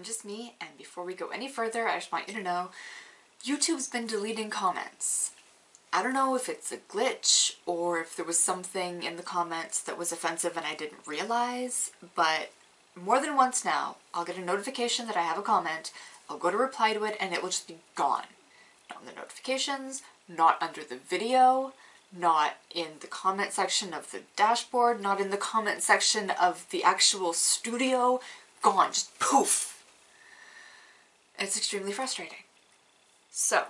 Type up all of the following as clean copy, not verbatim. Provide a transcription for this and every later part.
just me, and before we go any further, I just want you to know YouTube's been deleting comments. I don't know if it's a glitch or if there was something in the comments that was offensive and I didn't realize, but more than once now, I'll get a notification that I have a comment, I'll go to reply to it, and it will just be gone. Not in the notifications, not under the video, not in the comment section of the dashboard, not in the comment section of the actual studio. Gone, just poof! It's extremely frustrating. So,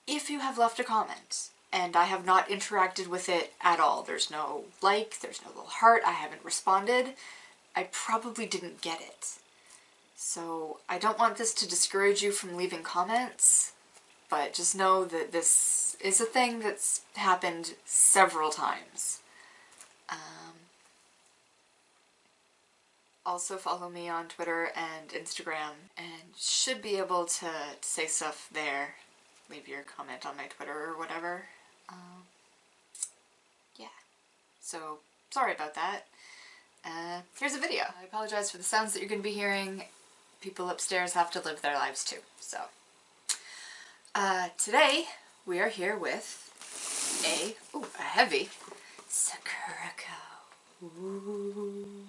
if you have left a comment and I have not interacted with it at all, there's no like, there's no little heart, I haven't responded, I probably didn't get it. So I don't want this to discourage you from leaving comments, but just know that this is a thing that's happened several times. Also follow me on Twitter and Instagram, and should be able to say stuff there. Leave your comment on my Twitter or whatever. Yeah. So, sorry about that. Here's a video. I apologize for the sounds that you're going to be hearing. People upstairs have to live their lives too, so. Today, we are here with a heavy Sakuraco. Ooh.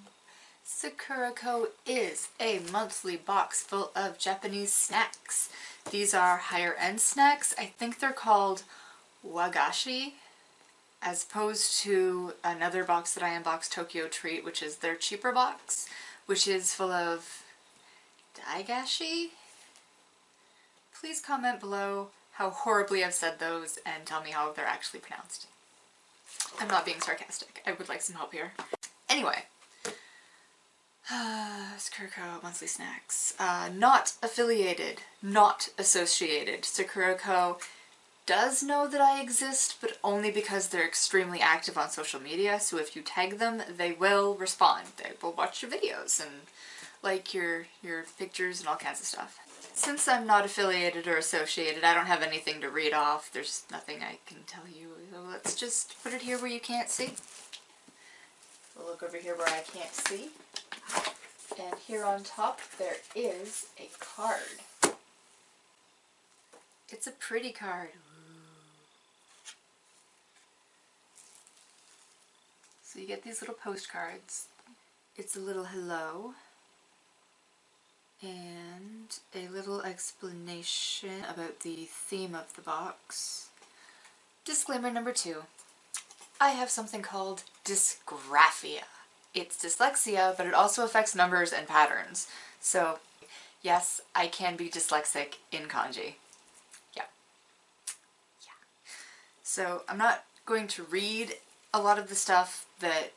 Sakuraco is a monthly box full of Japanese snacks. These are higher end snacks. I think they're called wagashi, as opposed to another box that I unboxed, Tokyo Treat, which is their cheaper box, which is full of daigashi. Please comment below how horribly I've said those and tell me how they're actually pronounced. I'm not being sarcastic. I would like some help here. Anyway. Sakuraco monthly snacks. Not affiliated, not associated. Sakuraco does know that I exist, but only because they're extremely active on social media, so if you tag them, they will respond. They will watch your videos and like your pictures and all kinds of stuff. Since I'm not affiliated or associated, I don't have anything to read off. There's nothing I can tell you, so let's just put it here where you can't see. We'll look over here where I can't see. And here on top there is a card. It's a pretty card. So you get these little postcards. It's a little hello and a little explanation about the theme of the box. Disclaimer number 2. I have something called dysgraphia. It's dyslexia, but it also affects numbers and patterns. So, yes, I can be dyslexic in kanji. Yeah. So, I'm not going to read a lot of the stuff that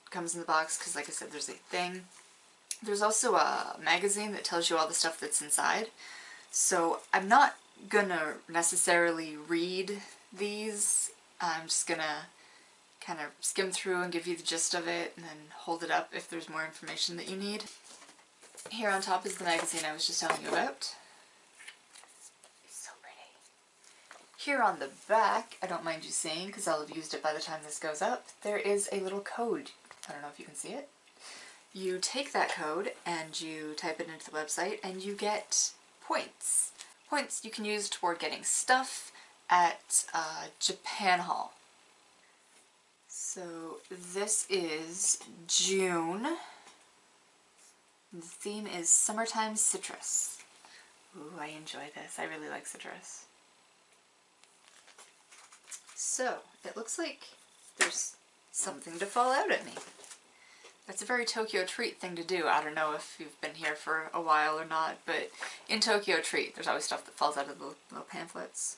comes in the box, because like I said, there's a thing. There's also a magazine that tells you all the stuff that's inside. So, I'm not gonna necessarily read these. I'm just gonna kind of skim through and give you the gist of it and then hold it up if there's more information that you need. Here on top is the magazine I was just telling you about. It's so pretty. Here on the back, I don't mind you seeing because I'll have used it by the time this goes up, there is a little code. I don't know if you can see it. You take that code and you type it into the website and you get points. Points you can use toward getting stuff at Japan Hall. So this is June. The theme is Summertime Citrus. Ooh, I enjoy this. I really like citrus. So, it looks like there's something to fall out at me. That's a very Tokyo Treat thing to do. I don't know if you've been here for a while or not, but in Tokyo Treat there's always stuff that falls out of the little pamphlets.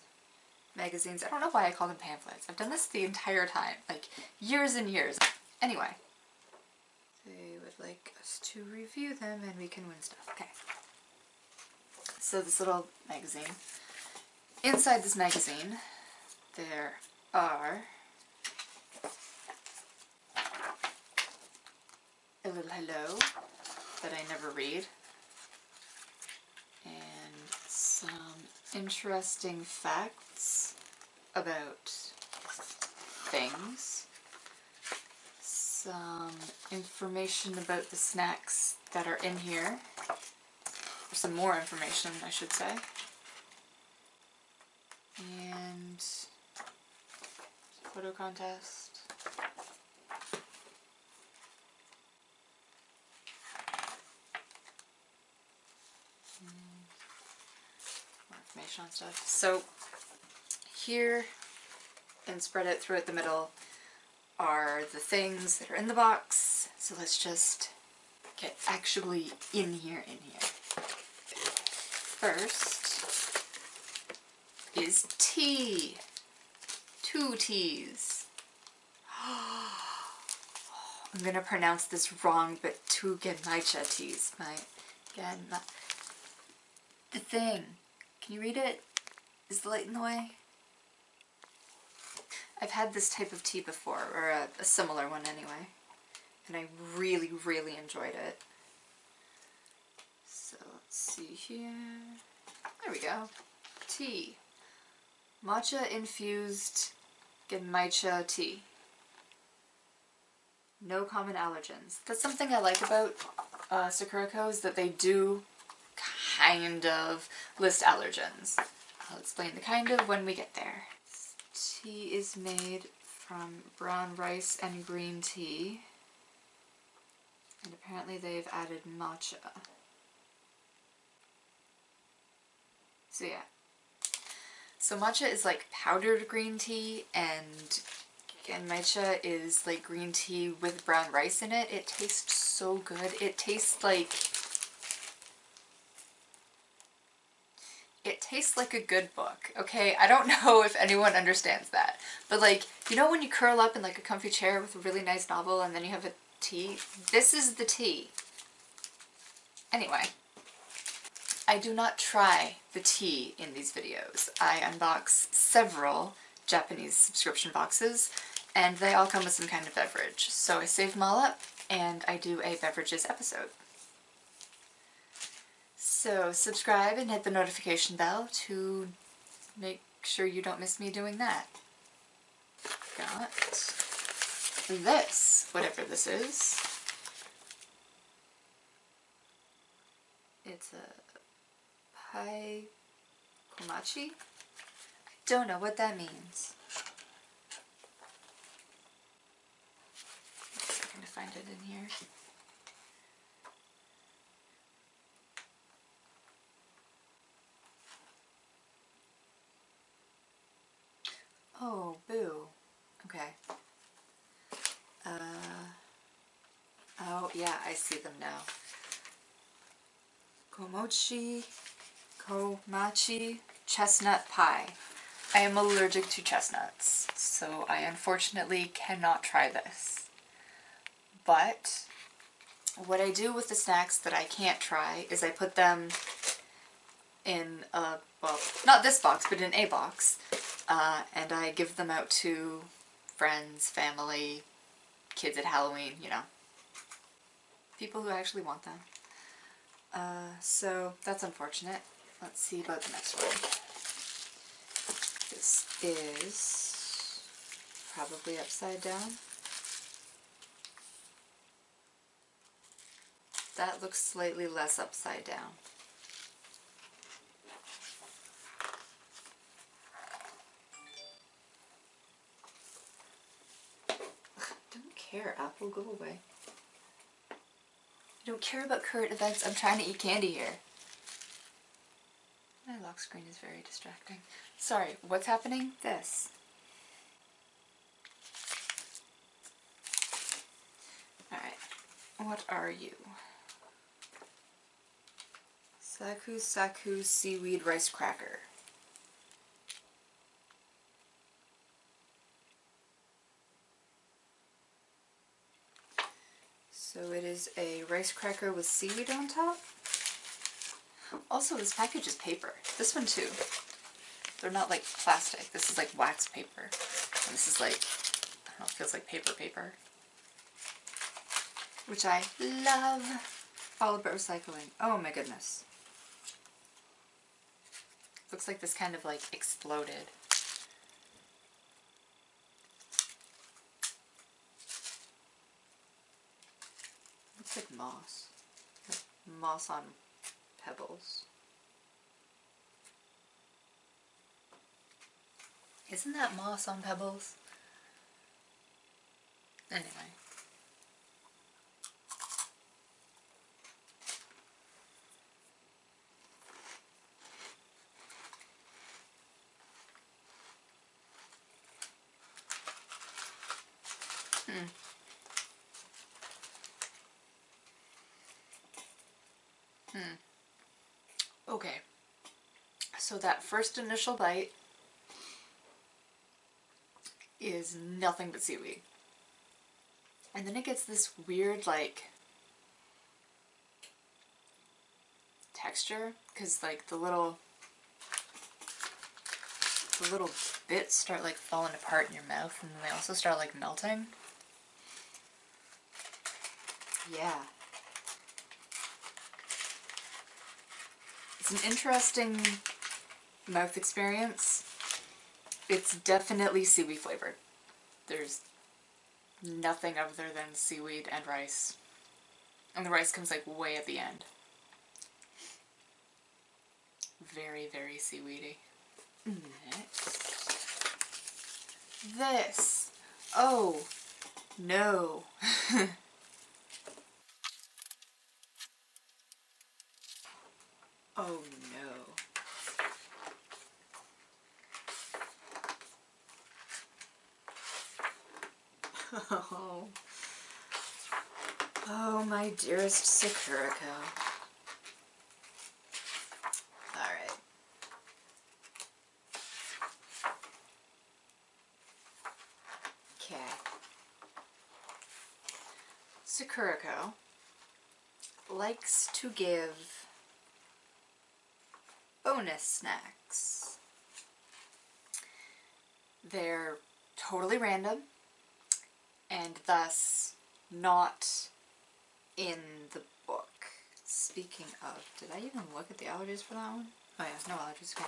Magazines. I don't know why I call them pamphlets. I've done this the entire time, like years and years. Anyway, they would like us to review them and we can win stuff. Okay. So this little magazine. Inside this magazine, there are a little hello that I never read, and some interesting facts about things, some information about the snacks that are in here, some more information, I should say. And photo contest. More information on stuff. So here, and spread it throughout the middle, are the things that are in the box. So let's just get actually in here. First is tea. 2 teas. I'm gonna pronounce this wrong, but 2 Matcha teas. The thing. Can you read it? Is the light in the way? I've had this type of tea before, or a similar one anyway, and I really, really enjoyed it. So let's see here. There we go. Tea. Matcha infused Genmaicha tea. No common allergens. That's something I like about Sakuraco, is that they do kind of list allergens. I'll explain the kind of when we get there. Tea is made from brown rice and green tea. And apparently they've added matcha. So yeah. So matcha is like powdered green tea, and Genmaicha is like green tea with brown rice in it. It tastes so good. It tastes like a good book, okay? I don't know if anyone understands that, but like, you know when you curl up in like a comfy chair with a really nice novel and then you have a tea? This is the tea. Anyway, I do not try the tea in these videos. I unbox several Japanese subscription boxes, and they all come with some kind of beverage. So I save them all up, and I do a beverages episode. So subscribe and hit the notification bell to make sure you don't miss me doing that. Got this, whatever this is. It's a pie komachi? I don't know what that means. Let's see if I can find it in here. Oh, boo. Okay. Oh, yeah, I see them now. Komachi, chestnut pie. I am allergic to chestnuts, so I unfortunately cannot try this. But what I do with the snacks that I can't try is I put them in a, well, not this box, but in a box, and I give them out to friends, family, kids at Halloween, you know, people who actually want them. So that's unfortunate. Let's see about the next one. This is probably upside down. That looks slightly less upside down. Don't care, Apple, go away. I don't care about current events. I'm trying to eat candy here. My lock screen is very distracting. Sorry, what's happening? This. Alright, what are you? Saku Seaweed Rice Cracker. So it is a rice cracker with seaweed on top. Also, this package is paper. This one too. They're not like plastic. This is like wax paper. And this is like, I don't know, it feels like paper. Which I love. All about recycling. Oh my goodness. Looks like this kind of like exploded. Looks like moss. Like moss on pebbles. Isn't that moss on pebbles? Anyway. Okay. So that first initial bite is nothing but seaweed. And then it gets this weird, like, texture, because, like, the little bits start, like, falling apart in your mouth, and then they also start, like, melting. Yeah. It's an interesting mouth experience. It's definitely seaweed flavored. There's nothing other than seaweed and rice. And the rice comes like way at the end. Very, very seaweedy. Next. This. Oh, no. Oh, no. Oh. Oh, my dearest Sakuraco. Alright. Okay. Sakuraco likes to give bonus snacks. They're totally random and thus not in the book. Speaking of, did I even look at the allergies for that one? Oh yeah, no allergies, okay.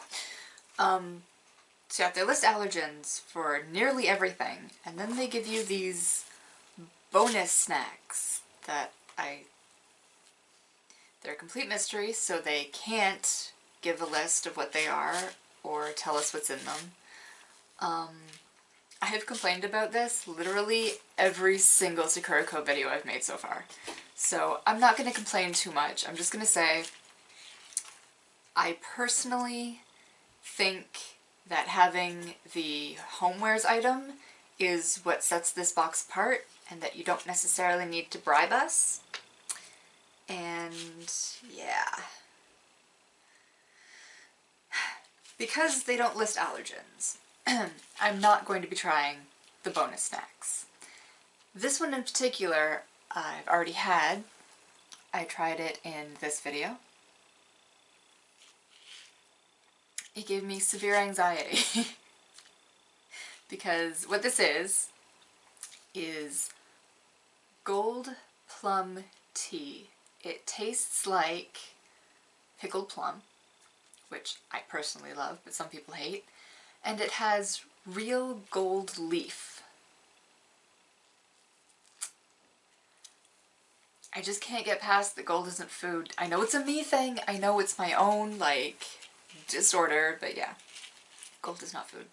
So yeah, they list allergens for nearly everything, and then they give you these bonus snacks that they're a complete mystery, so they can't give a list of what they are or tell us what's in them. I have complained about this literally every single Sakuraco video I've made so far. So I'm not going to complain too much. I'm just going to say I personally think that having the homewares item is what sets this box apart, and that you don't necessarily need to bribe us. And yeah. Because they don't list allergens, I'm not going to be trying the bonus snacks. This one in particular, I've already had. I tried it in this video. It gave me severe anxiety. Because what this is gold plum tea. It tastes like pickled plum, which I personally love, but some people hate. And it has real gold leaf. I just can't get past that gold isn't food. I know it's a me thing. I know it's my own, like, disorder, but yeah. Gold is not food.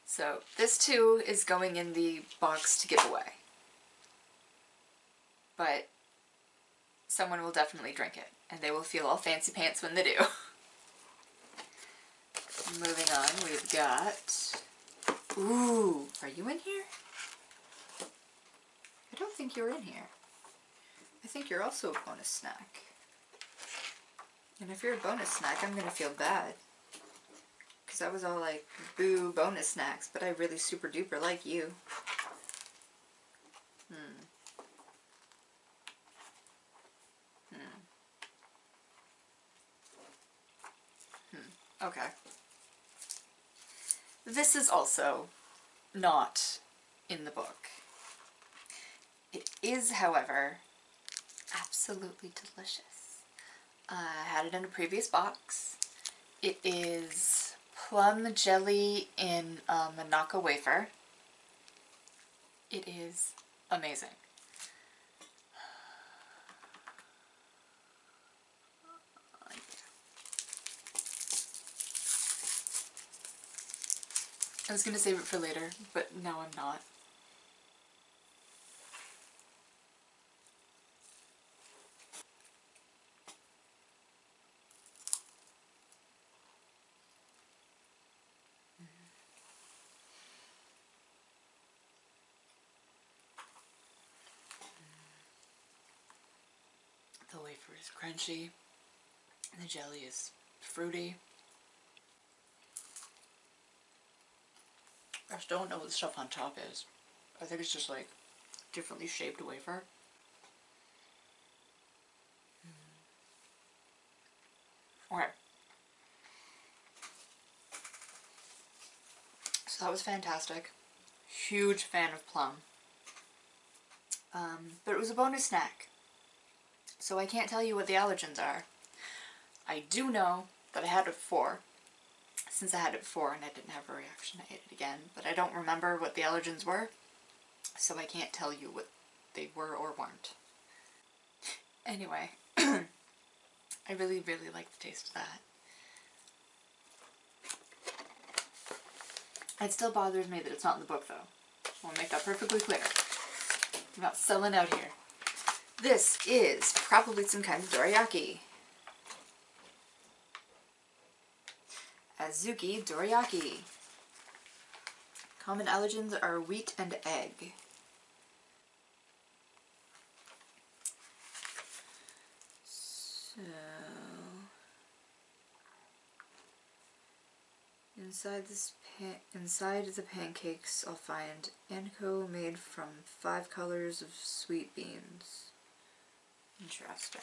So this too is going in the box to give away. But someone will definitely drink it, and they will feel all fancy pants when they do. Moving on, we've got... Ooh, are you in here? I don't think you're in here. I think you're also a bonus snack. And if you're a bonus snack, I'm gonna feel bad. Because I was all like, boo, bonus snacks, but I really super duper like you. Okay. This is also not in the book. It is, however, absolutely delicious. I had it in a previous box. It is plum jelly in a Monaco wafer. It is amazing. I I was gonna save it for later, but now I'm not. The wafer is crunchy, and the jelly is fruity. I still don't know what the stuff on top is. I think it's just like differently shaped wafer. Okay. So that was fantastic. Huge fan of Plum. But it was a bonus snack. So I can't tell you what the allergens are. I do know that I had it before. Since I had it before and I didn't have a reaction, I ate it again. But I don't remember what the allergens were. So I can't tell you what they were or weren't. Anyway, I really, really like the taste of that. It still bothers me that it's not in the book, though. I want to make that perfectly clear. I'm not selling out here. This is probably some kind of dorayaki. Azuki dorayaki. Common allergens are wheat and egg. So, inside the pancakes, I'll find anko made from 5 colors of sweet beans. Interesting.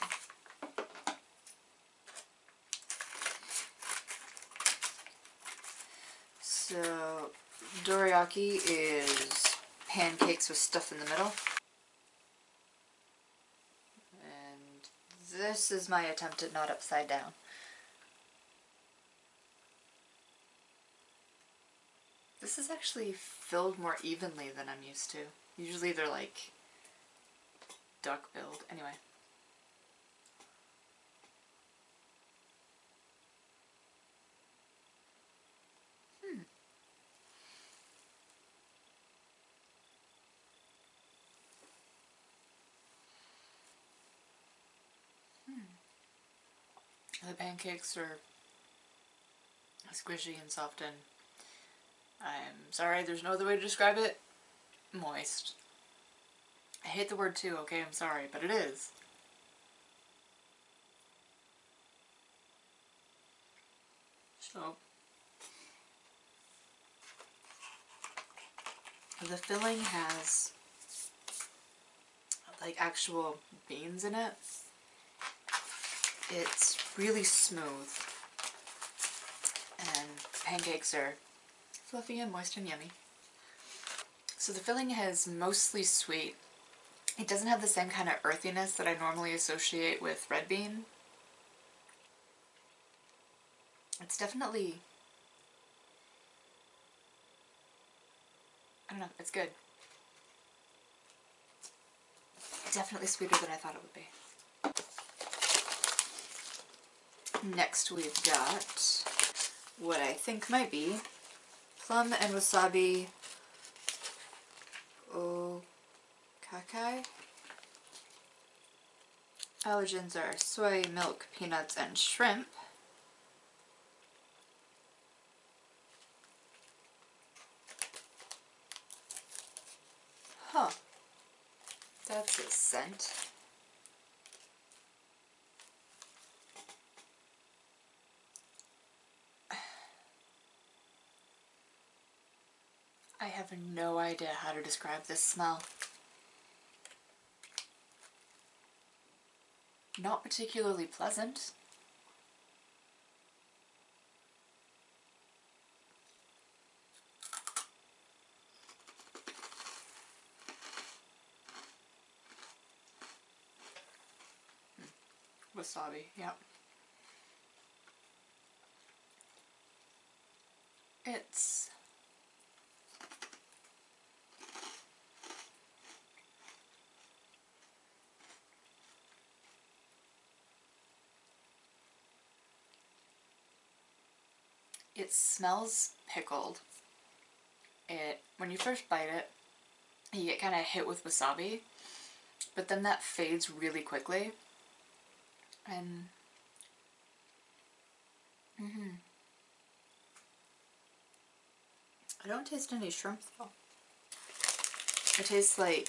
So, dorayaki is pancakes with stuff in the middle. And this is my attempt at not upside down. This is actually filled more evenly than I'm used to. Usually they're like duck filled. Anyway. The pancakes are squishy and soft and I'm sorry, there's no other way to describe it. Moist. I hate the word too, okay, I'm sorry, but it is. So, the filling has like actual beans in it. It's really smooth. And pancakes are fluffy and moist and yummy. So the filling is mostly sweet. It doesn't have the same kind of earthiness that I normally associate with red bean. It's definitely, I don't know, it's good. Definitely sweeter than I thought it would be. Next we've got what I think might be Plum and Wasabi Okakai. Allergens are soy, milk, peanuts, and shrimp. Huh. That's a scent. I have no idea how to describe this smell. Not particularly pleasant. Wasabi, yep. It smells pickled. when you first bite it, you get kind of hit with wasabi, but then that fades really quickly. And I don't taste any shrimp though. It tastes like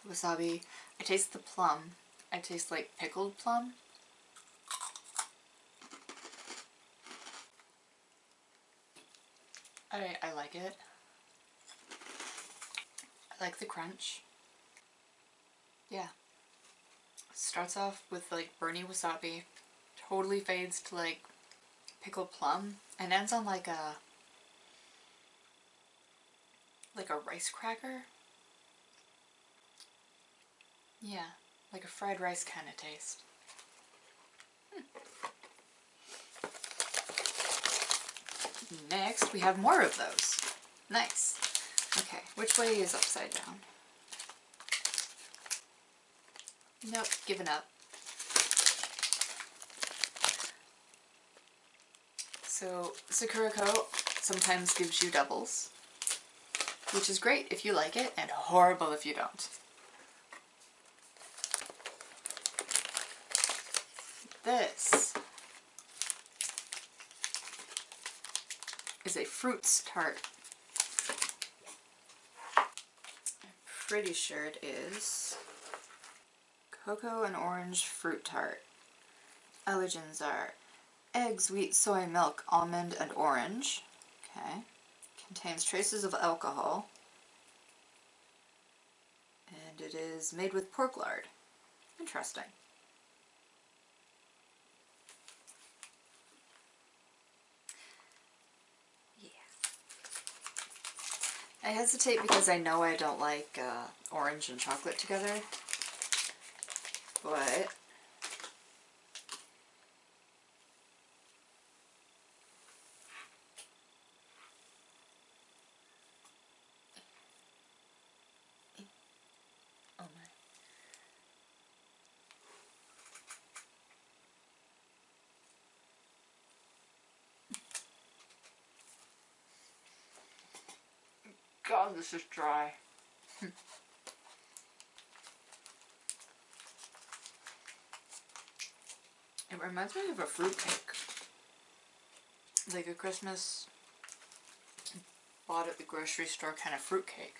wasabi. I taste the plum. I taste like pickled plum. I like it. I like the crunch. Yeah. Starts off with like burny wasabi, totally fades to like pickled plum, and ends on like a rice cracker. Yeah, like a fried rice kind of taste. Next, we have more of those. Nice. Okay, which way is upside down? Nope, given up. So, Sakuraco sometimes gives you doubles, which is great if you like it, and horrible if you don't. This is a fruits tart. I'm pretty sure it is cocoa and orange fruit tart. Allergens are eggs, wheat, soy, milk, almond, and orange. Okay. Contains traces of alcohol. And it is made with pork lard. Interesting. Yeah. I hesitate because I know I don't like orange and chocolate together. But oh my. God, this is dry. It reminds me of a fruitcake. Like a Christmas bought at the grocery store kind of fruitcake.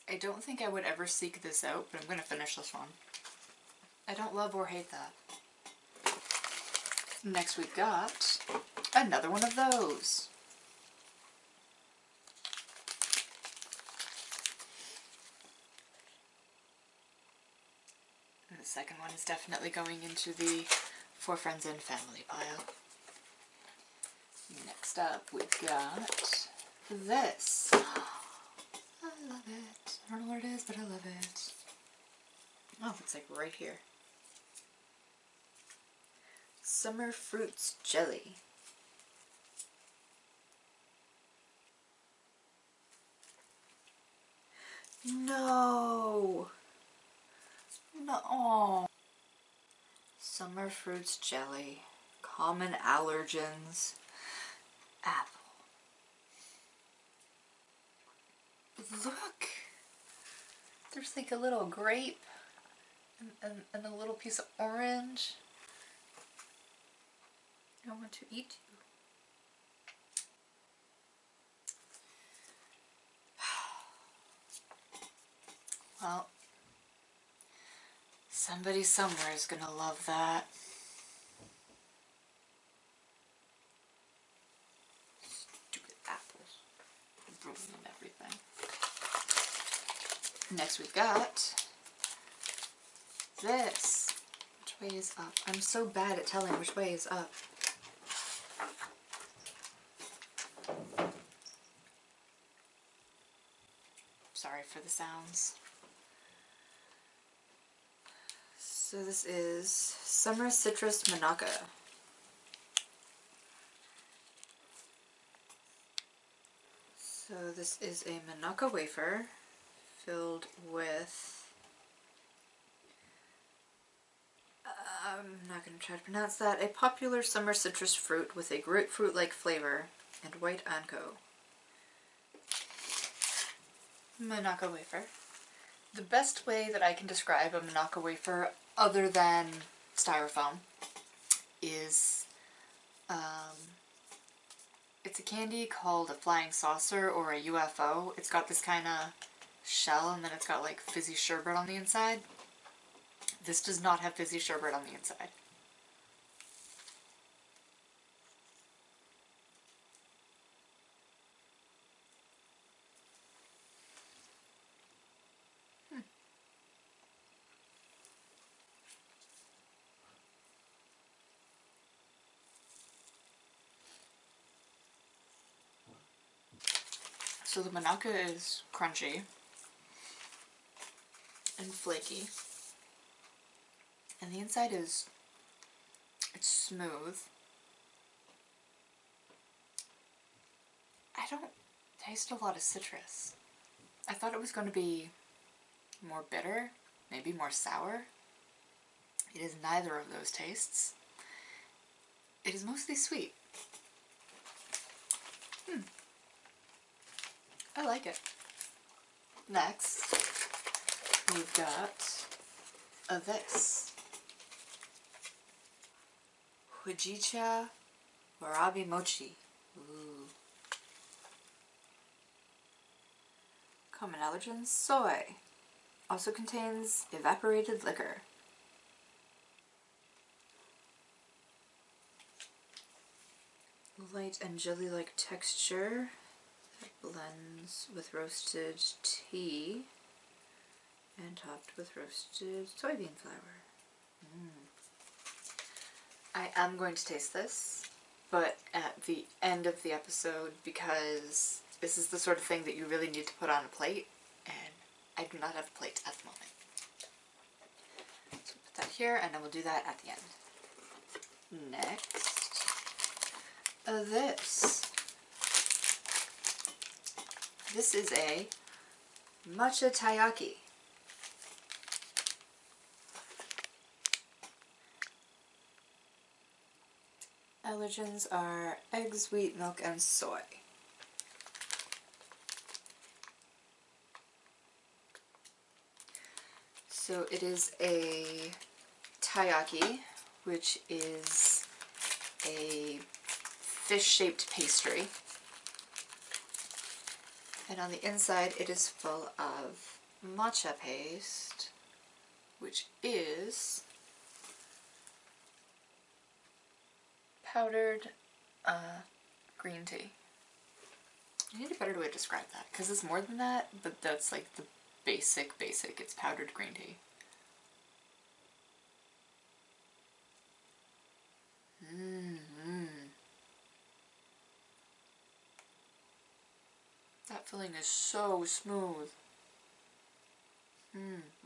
I don't think I would ever seek this out, but I'm going to finish this one. I don't love or hate that. Next we got another one of those. And the second one is definitely going into the for friends and family pile. Next up we've got this. I love it. I don't know what it is, but I love it. Oh, it's like right here. Summer Fruits Jelly. No! No! Summer Fruits Jelly. Common allergens. Apple. Look! There's like a little grape and a little piece of orange. I want to eat you. Well, somebody somewhere is gonna love that. Stupid apples. Ruining everything. Next we've got this. Which way is up? I'm so bad at telling which way is up. Sorry for the sounds. So this is Summer Citrus Monaco. So this is a Monaco wafer filled with I'm not going to try to pronounce that. A popular summer citrus fruit with a grapefruit-like flavor and white anko. Monaco wafer. The best way that I can describe a Monaco wafer, other than styrofoam, is it's a candy called a flying saucer or a UFO. It's got this kind of shell and then it's got like fizzy sherbet on the inside. This does not have fizzy sherbet on the inside. So the Monaco is crunchy and flaky, and the inside it's smooth. I don't taste a lot of citrus. I thought it was going to be more bitter, maybe more sour. It is neither of those tastes. It is mostly sweet. I like it. Next, we've got this. Hojicho Warabi Mochi. Ooh. Common allergens, soy. Also contains evaporated liquor. Light and jelly-like texture. Blends with roasted tea and topped with roasted soybean flour. I am going to taste this, but at the end of the episode, because this is the sort of thing that you really need to put on a plate, and I do not have a plate at the moment. So put that here, and then we'll do that at the end. Next, this. This is a Matcha Taiyaki. Allergens are eggs, wheat, milk, and soy. So it is a taiyaki, which is a fish-shaped pastry. And on the inside it is full of matcha paste, which is powdered green tea. I need a better way to describe that, because it's more than that, but that's like the basic. It's powdered green tea. That filling is so smooth.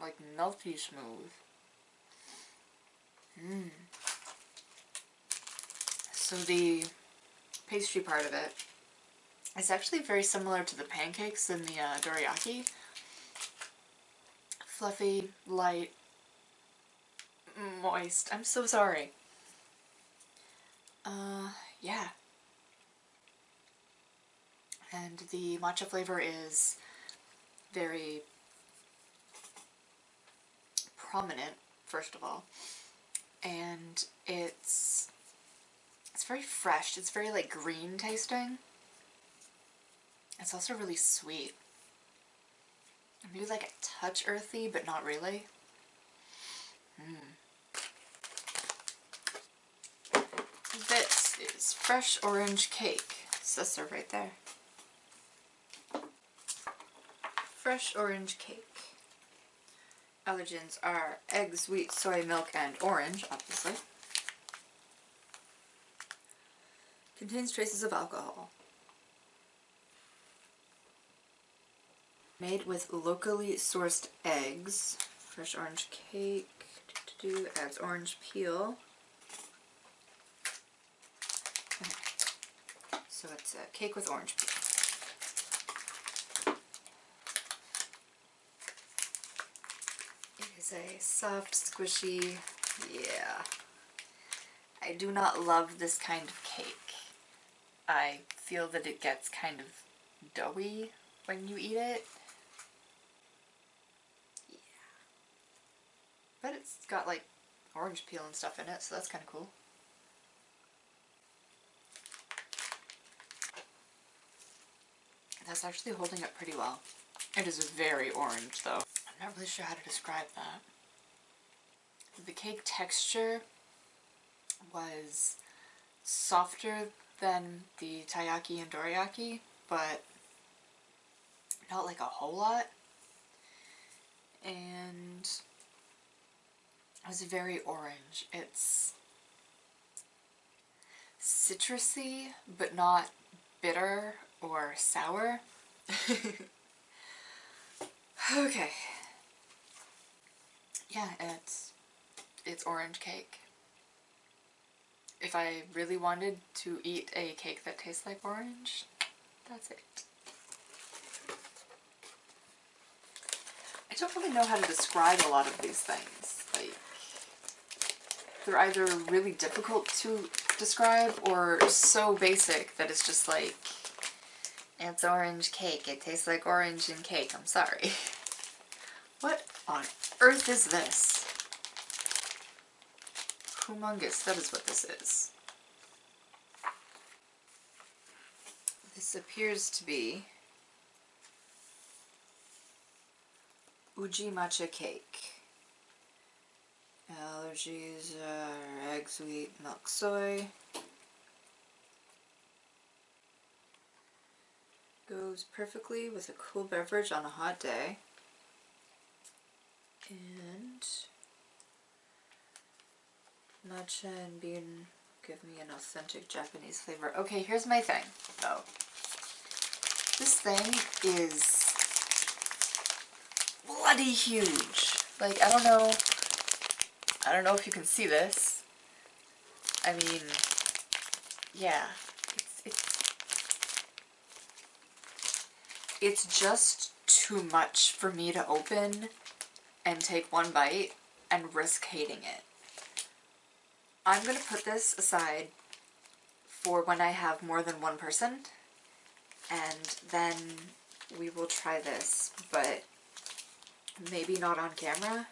Like melty smooth. So the pastry part of it is actually very similar to the pancakes in the dorayaki. Fluffy, light, moist. I'm so sorry. Yeah. And the matcha flavor is very prominent, first of all. And it's very fresh. It's very like green tasting. It's also really sweet. Maybe like a touch earthy, but not really. This is fresh orange cake. It says so right there. Fresh orange cake. Allergens are eggs, wheat, soy, milk, and orange, obviously. Contains traces of alcohol. Made with locally sourced eggs. Fresh orange cake. Adds orange peel. So it's a cake with orange peel. It is a soft, squishy Yeah. I do not love this kind of cake. I feel that it gets kind of doughy when you eat it. Yeah. But it's got like orange peel and stuff in it, so that's kind of cool. That's actually holding up pretty well. It is very orange though. I'm not really sure how to describe that. The cake texture was softer than the taiyaki and dorayaki, but not like a whole lot. And it was very orange. It's citrusy, but not bitter or sour. Okay. Yeah, it's orange cake. If I really wanted to eat a cake that tastes like orange, that's it. I don't really know how to describe a lot of these things. Like, they're either really difficult to describe or so basic that it's just like, it's orange cake. It tastes like orange and cake. I'm sorry. What on earth is this? Humongous. That is what this is. This appears to be Uji matcha cake. Allergies are egg, sweet, milk, soy. Goes perfectly with a cool beverage on a hot day. And matcha and bean give me an authentic Japanese flavor. Okay, here's my thing, though. This thing is bloody huge. Like, I don't know if you can see this. I mean, yeah, it's just too much for me to open and take one bite and risk hating it. I'm gonna put this aside for when I have more than one person, and then we will try this, but maybe not on camera.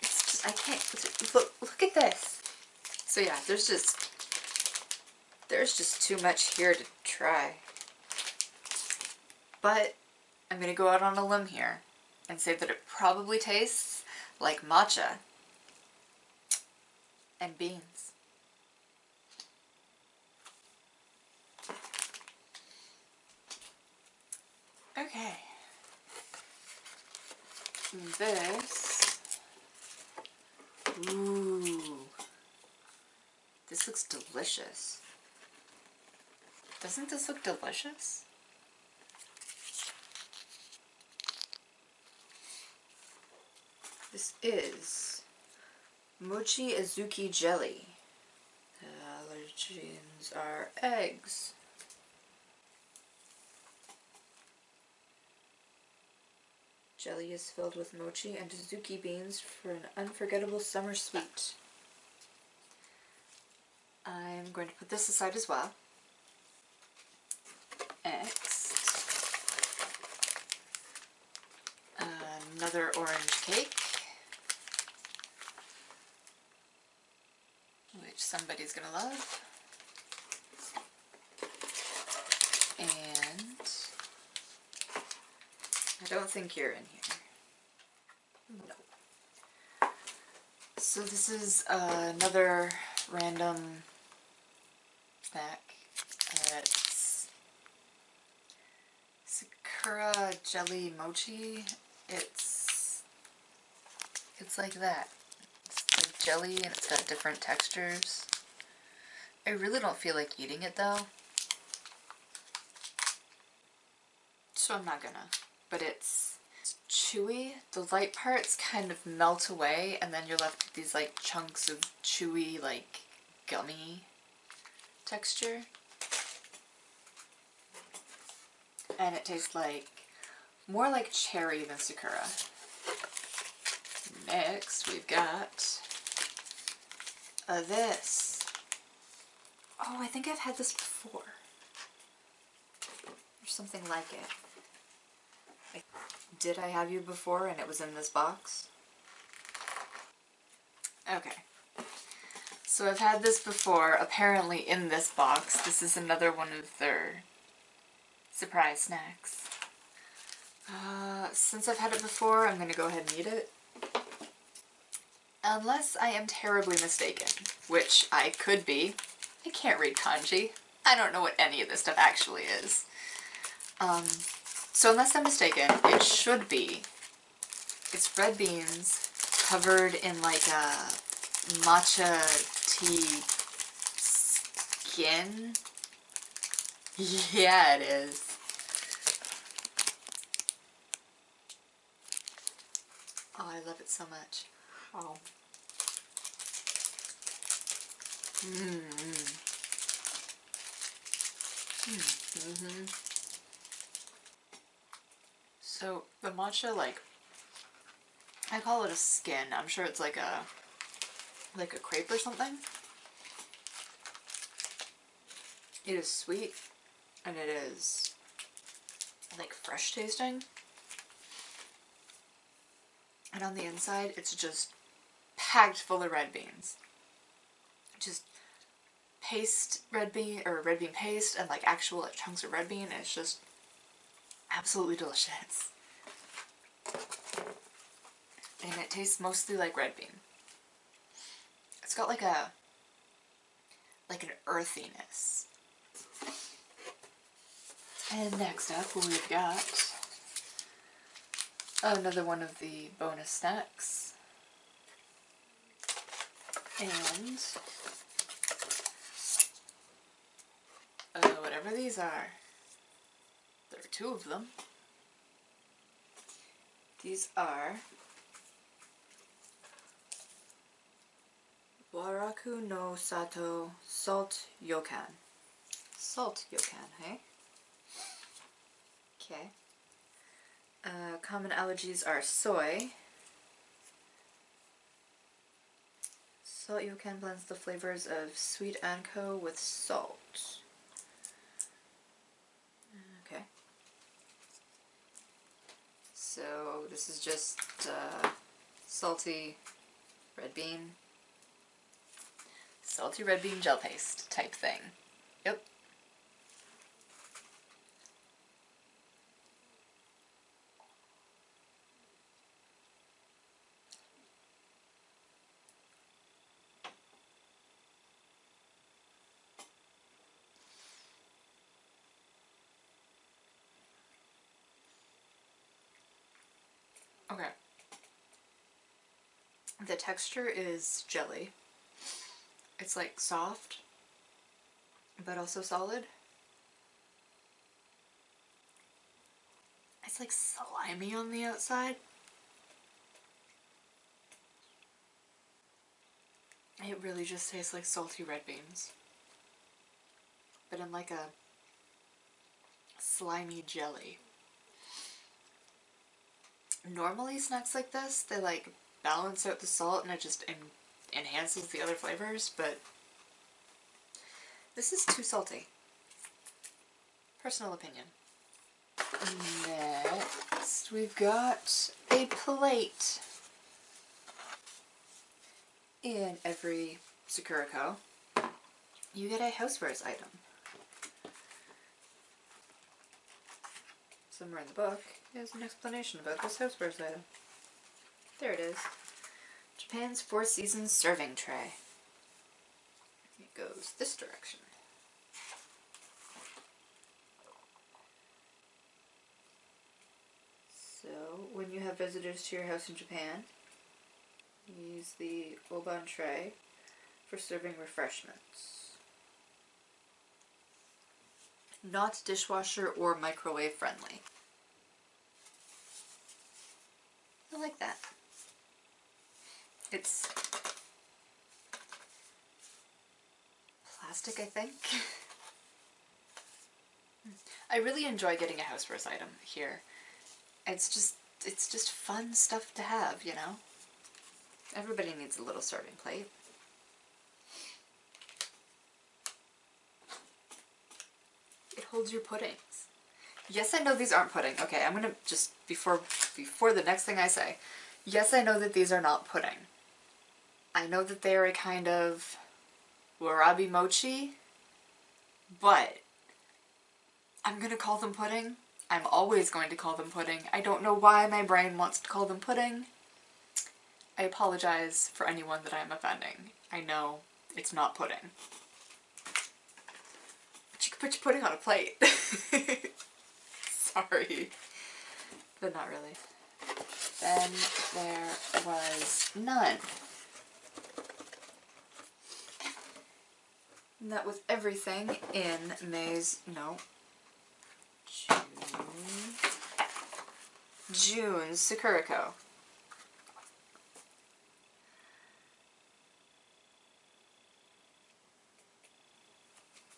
It's just, I can't, look at this. So yeah, there's just too much here to try. But I'm gonna go out on a limb here and say that it probably tastes like matcha and beans. Okay. This, ooh, this looks delicious. Doesn't this look delicious? This is Mochi Azuki jelly. The allergens are eggs. Jelly is filled with mochi and Azuki beans for an unforgettable summer sweet. I'm going to put this aside as well. Next, another orange cake, which somebody's gonna love. And I don't think you're in here. No. So this is another random snack. It's Sakura jelly mochi. It's like that. It's like jelly and it's got different textures. I really don't feel like eating it though, so I'm not gonna. But it's chewy. The light parts kind of melt away and then you're left with these like chunks of chewy, like gummy texture. And it tastes like more like cherry than Sakura. Next we've got this. Oh, I think I've had this before. Or something like it. Did I have you before and it was in this box? Okay. So I've had this before, apparently in this box. This is another one of their surprise snacks. Since I've had it before, I'm gonna go ahead and eat it. Unless I am terribly mistaken, which I could be. I can't read kanji. I don't know what any of this stuff actually is. So unless I'm mistaken, it should be. It's red beans covered in like a matcha tea skin. Yeah, it is. Oh, I love it so much. Oh. So the matcha, like, I call it a skin. I'm sure it's like a crepe or something. It is sweet and it is like fresh tasting. And on the inside, it's just packed full of red beans. Just paste red bean paste and like actual like, chunks of red bean. It's just absolutely delicious. And it tastes mostly like red bean. It's got like an earthiness. And next up we've got another one of the bonus snacks. And whatever these are. There are two of them. These are Waraku no Sato Salt Yokan. Salt Yokan, hey? Okay. Common allergies are soy. Salt Yokan blends the flavors of sweet anko with salt. Okay. So this is just salty red bean gel paste type thing. Yep. Okay. The texture is jelly. It's like soft, but also solid. It's like slimy on the outside. It really just tastes like salty red beans, but in like a slimy jelly. Normally snacks like this, they like balance out the salt and it just enhances the other flavors, but this is too salty. Personal opinion. Next, we've got a plate. In every Sakuraco, you get a housewares item. Somewhere in the book is an explanation about this housewares item. There it is. Japan's Four Seasons serving tray. It goes this direction. So, when you have visitors to your house in Japan, use the oban tray for serving refreshments. Not dishwasher or microwave friendly. I like that. It's plastic, I think. I really enjoy getting a housewares item here. It's just fun stuff to have, you know? Everybody needs a little serving plate. Hold your puddings. Yes, I know these aren't pudding. Okay, I'm gonna just, before the next thing I say, yes, I know that these are not pudding. I know that they are a kind of Warabi mochi, but I'm gonna call them pudding. I'm always going to call them pudding. I don't know why my brain wants to call them pudding. I apologize for anyone that I'm offending. I know it's not pudding. But you could put your pudding on a plate. Sorry. But not really. Then there was none. And that was everything in Junes Sakuraco.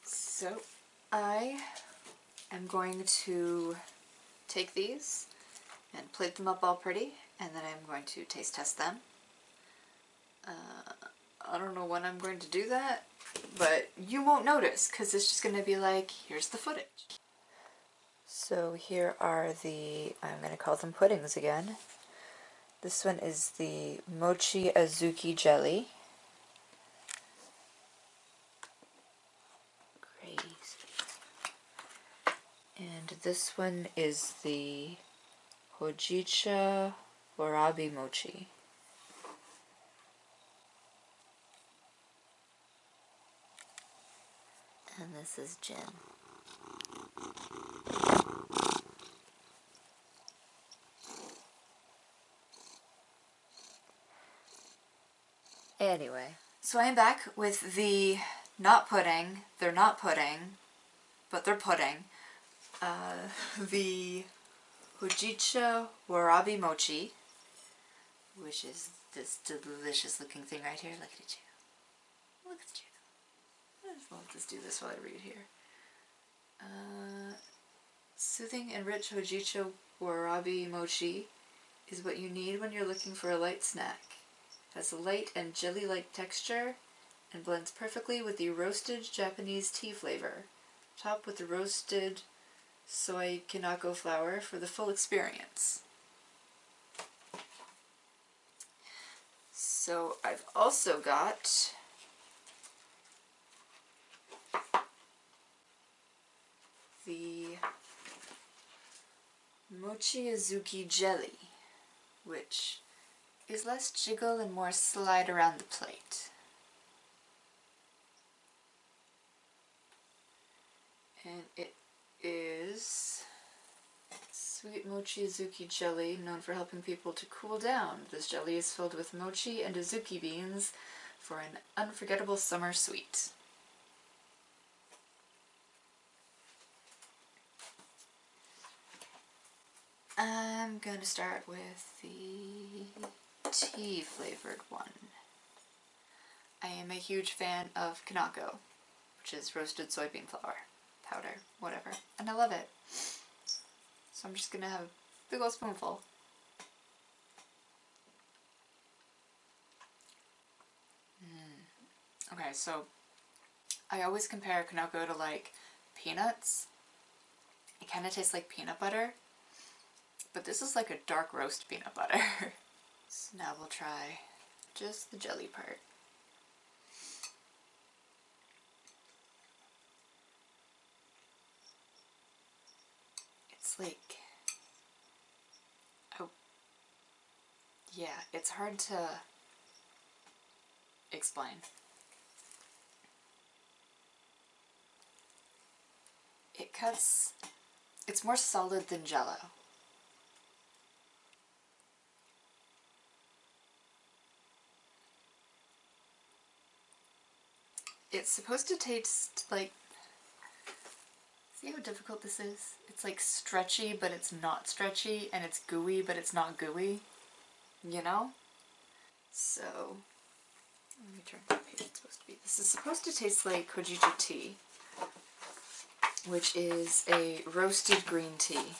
So I am going to take these and plate them up all pretty, and then I'm going to taste test them. I don't know when I'm going to do that, but you won't notice because it's just going to be like, here's the footage. So here are the, I'm going to call them puddings again. This one is the Mochi Azuki jelly. Crazy. And this one is the Hojicho Warabi Mochi. And this is gin. Anyway, so I am back with the not pudding, they're not pudding, but they're pudding, the Hojicho Warabi Mochi, which is this delicious looking thing right here. Look at you. Look at you. I'll just do this while I read here. Soothing and rich Hojicho Warabi Mochi is what you need when you're looking for a light snack. It has a light and jelly-like texture and blends perfectly with the roasted Japanese tea flavor. Top with the roasted soy kinako flour for the full experience. So I've also got the Mochi Azuki jelly, which is less jiggle and more slide around the plate. And it is sweet mochi azuki jelly, known for helping people to cool down. This jelly is filled with mochi and azuki beans for an unforgettable summer sweet. I'm gonna start with the tea flavored one. I am a huge fan of kinako, which is roasted soybean flour, powder, whatever, and I love it. So I'm just gonna have a big old spoonful. Okay, so I always compare kinako to like peanuts. It kind of tastes like peanut butter, but this is like a dark roast peanut butter. So now we'll try just the jelly part. It's like, oh, yeah, it's hard to explain. It cuts, it's more solid than Jell-O. It's supposed to taste like, see how difficult this is? It's like stretchy, but it's not stretchy, and it's gooey, but it's not gooey, you know? So, let me turn what page it's supposed to be. This is supposed to taste like Hojicho tea, which is a roasted green tea.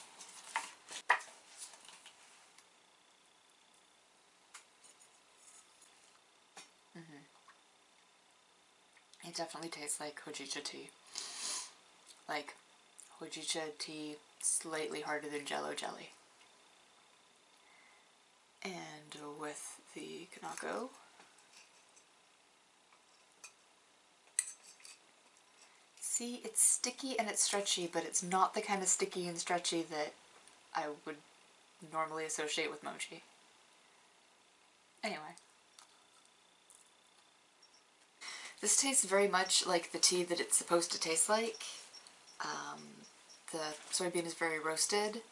It definitely tastes like Hojicho tea. Like, Hojicho tea, slightly harder than Jello jelly. And with the Kanako, see, it's sticky and it's stretchy, but it's not the kind of sticky and stretchy that I would normally associate with mochi. Anyway. This tastes very much like the tea that it's supposed to taste like. The soybean is very roasted.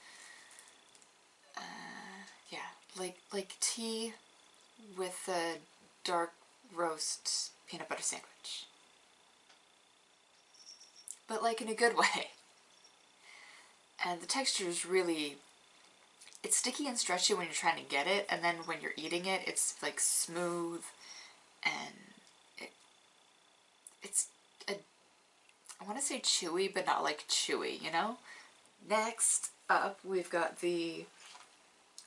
Yeah, like tea with a dark roast peanut butter sandwich. But like in a good way. And the texture is really, it's sticky and stretchy when you're trying to get it, and then when you're eating it, it's like smooth, and it's I want to say chewy, but not like chewy, you know? Next up, we've got the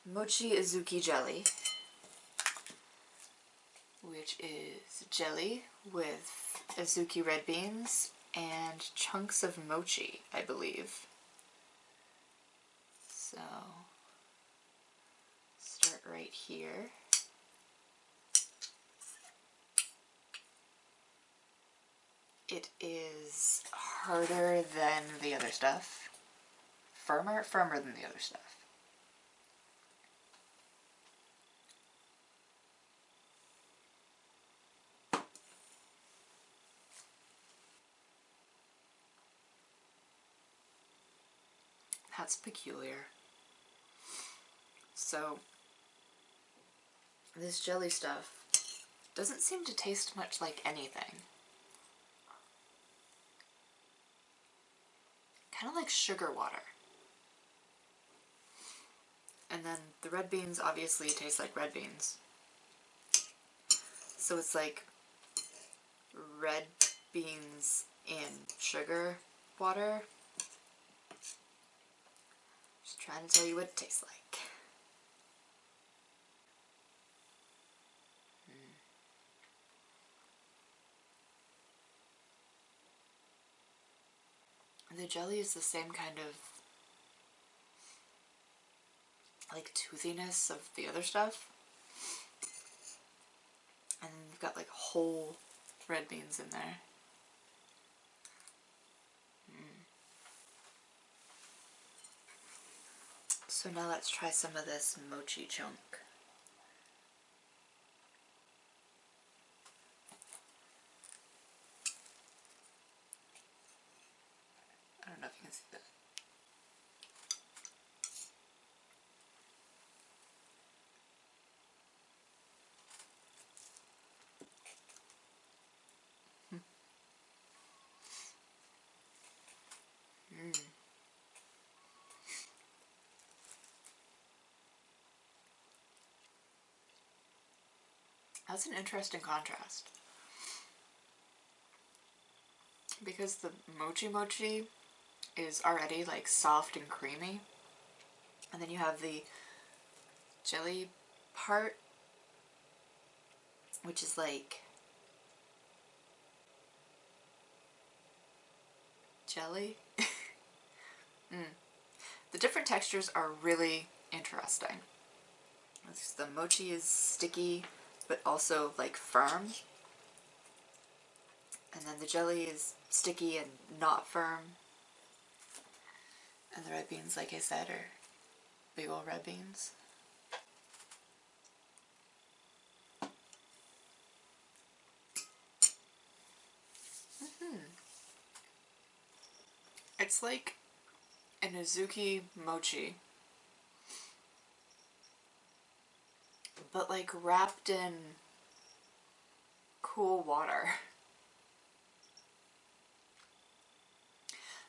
Mochi Azuki jelly, which is jelly with Azuki red beans and chunks of mochi, I believe. So, start right here. It is harder than the other stuff. Firmer than the other stuff. That's peculiar. So, this jelly stuff doesn't seem to taste much like anything. Kind of like sugar water. And then the red beans obviously taste like red beans. So it's like red beans in sugar water. Just trying to tell you what it tastes like. The jelly is the same kind of like toothiness of the other stuff. And then you've got like whole red beans in there. So now let's try some of this mochi chunk. I don't know if you can see that. That's an interesting contrast. Because the mochi is already like soft and creamy. And then you have the jelly part, which is like jelly. The different textures are really interesting. The mochi is sticky, but also like firm. And then the jelly is sticky and not firm. And the red beans, like I said, are big old red beans. It's like an Azuki mochi, but like wrapped in cool water.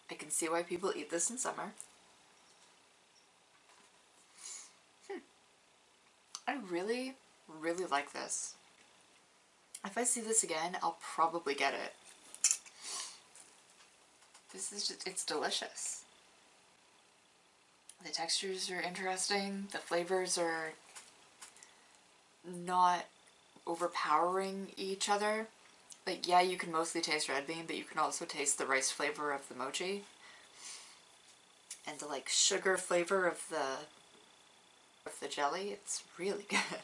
I can see why people eat this in summer. I really, really like this. If I see this again, I'll probably get it. This is just, it's delicious. The textures are interesting. The flavors are not overpowering each other. Like, yeah, you can mostly taste red bean, but you can also taste the rice flavor of the mochi. and the like sugar flavor of the jelly. It's really good.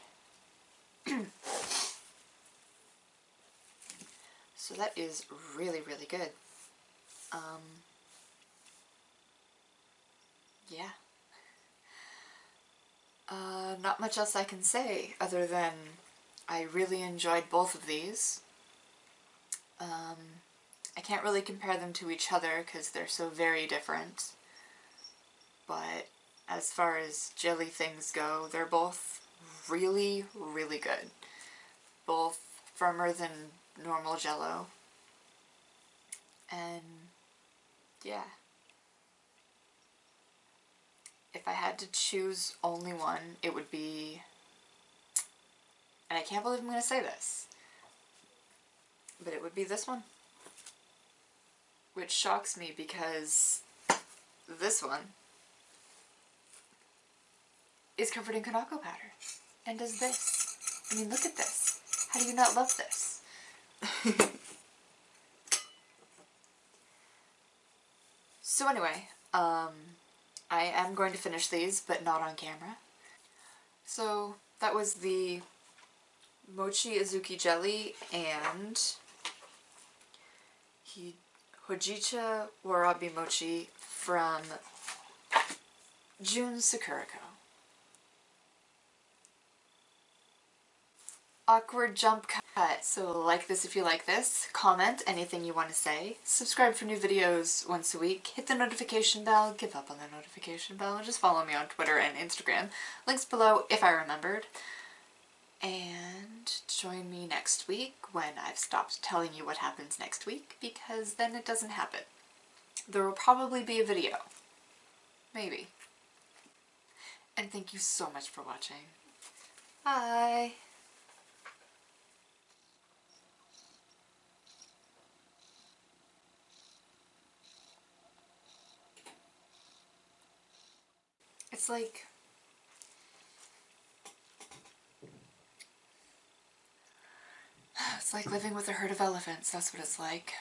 So that is really, really good. Yeah. Not much else I can say other than I really enjoyed both of these. I can't really compare them to each other because they're so very different. But as far as jelly things go, they're both really, really good. Both firmer than normal Jell-O. And yeah. If I had to choose only one, it would be, and I can't believe I'm going to say this, but it would be this one. Which shocks me because this one is covered in Kanako powder. And does this. I mean, look at this. How do you not love this? So anyway, I am going to finish these, but not on camera. So that was the Mochi Azuki jelly and Hojicho Warabi mochi from Junes Sakuraco. Awkward jump cut. So like this if you like this, comment anything you want to say, subscribe for new videos once a week, hit the notification bell, give up on the notification bell, and just follow me on Twitter and Instagram. Links below if I remembered. And join me next week when I've stopped telling you what happens next week, because then it doesn't happen. There will probably be a video. Maybe. And thank you so much for watching. Bye! It's like living with a herd of elephants. That's what it's like.